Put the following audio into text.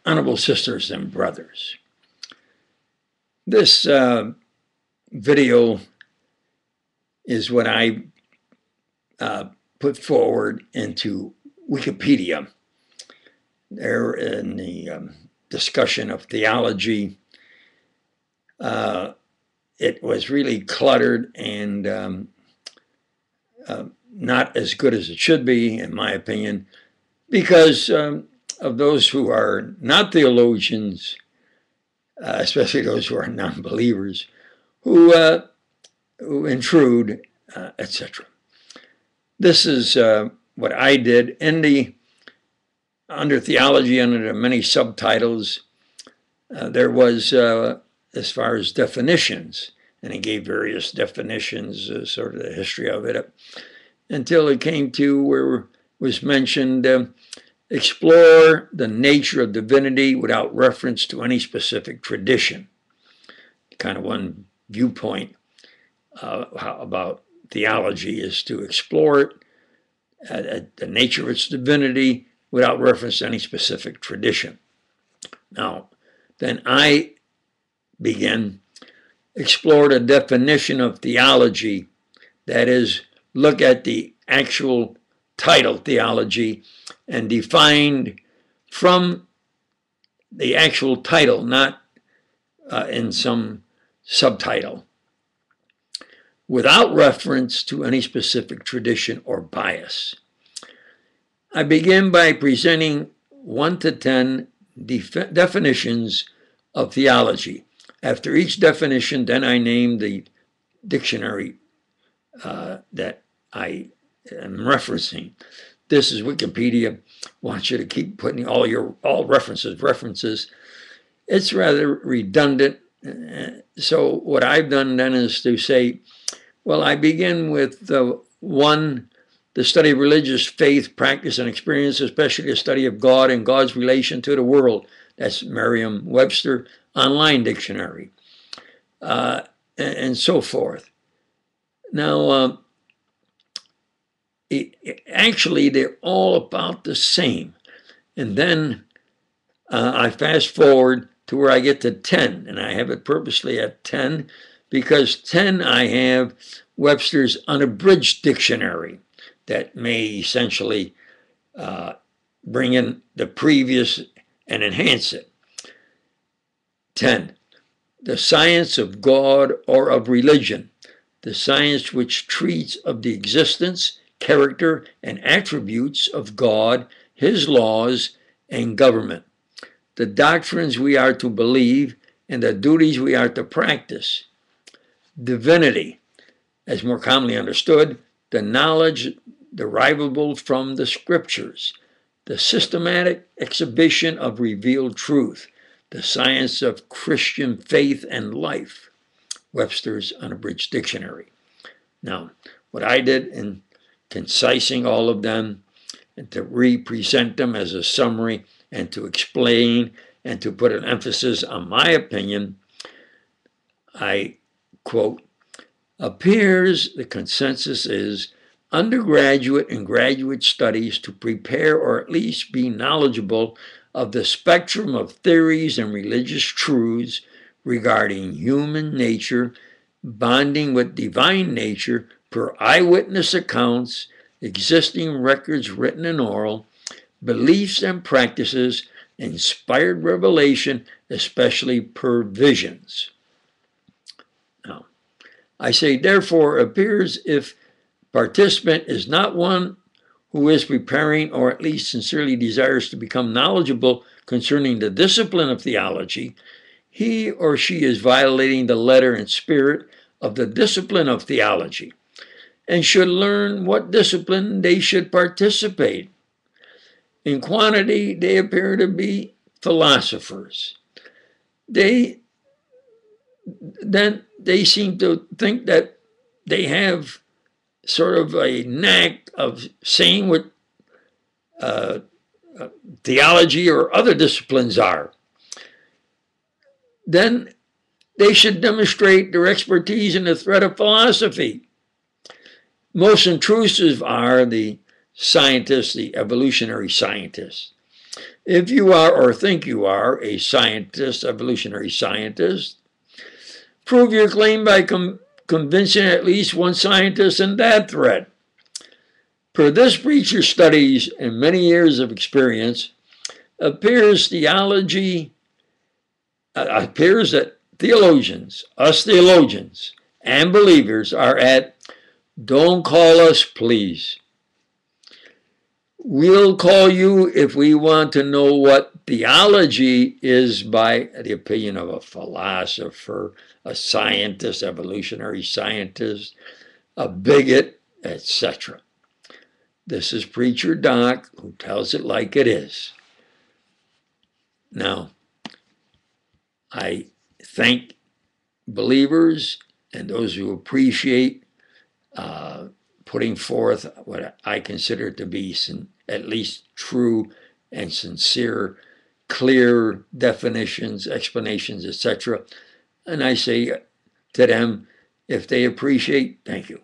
Honorable sisters and brothers, this video is what I put forward into Wikipedia. There in the discussion of theology, it was really cluttered and not as good as it should be, in my opinion, because of those who are not theologians, especially those who are non-believers, who intrude, etc. This is what I did under theology, under the many subtitles. There was, as far as definitions, and he gave various definitions, sort of the history of it, until it came to where it was mentioned, explore the nature of divinity without reference to any specific tradition. Kind of one viewpoint about theology is to explore it, the nature of its divinity without reference to any specific tradition. Now, then I explore the definition of theology, that is, look at the actual title, theology, and defined from the actual title, not in some subtitle, without reference to any specific tradition or bias. I begin by presenting 1 to 10 definitions of theology. After each definition, then I name the dictionary that I am referencing. This is Wikipedia. I want you to keep putting all references. It's rather redundant. So what I've done then is to say, well, I begin with 1, the study of religious faith, practice, and experience, especially the study of God and God's relation to the world. That's Merriam-Webster online dictionary, and so forth. Now, actually, they're all about the same. And then I fast forward to where I get to 10, and I have it purposely at 10, because 10 I have Webster's unabridged dictionary that may essentially bring in the previous and enhance it. 10, the science of God or of religion, the science which treats of the existence, character, and attributes of God, his laws, and government, the doctrines we are to believe, and the duties we are to practice. Divinity, as more commonly understood, the knowledge derivable from the scriptures, the systematic exhibition of revealed truth, the science of Christian faith and life, Webster's unabridged dictionary. Now, what I did in concising all of them and to represent them as a summary and to explain and to put an emphasis on my opinion, I quote, appears the consensus is undergraduate and graduate studies to prepare or at least be knowledgeable of the spectrum of theories and religious truths regarding human nature, bonding with divine nature per eyewitness accounts, existing records written and oral, beliefs and practices, inspired revelation, especially per visions. Now, I say, therefore, appears if participant is not one who is preparing or at least sincerely desires to become knowledgeable concerning the discipline of theology, he or she is violating the letter and spirit of the discipline of theology and should learn what discipline they should participate. In quantity, they appear to be philosophers. They seem to think that they have sort of a knack of saying what theology or other disciplines are. Then they should demonstrate their expertise in the thread of philosophy. Most intrusive are the scientists, the evolutionary scientists. If you are or think you are a scientist, evolutionary scientist, prove your claim by convincing at least one scientist in that thread. Per this preacher's studies and many years of experience, appears that theologians, us theologians, and believers are at don't call us, please. We'll call you if we want to know what theology is by the opinion of a philosopher, a scientist, evolutionary scientist, a bigot, etc. This is Preacher Doc, who tells it like it is. Now, I thank believers and those who appreciate putting forth what I consider to be at least true and sincere, clear definitions, explanations, etc. And I say to them, if they appreciate, thank you.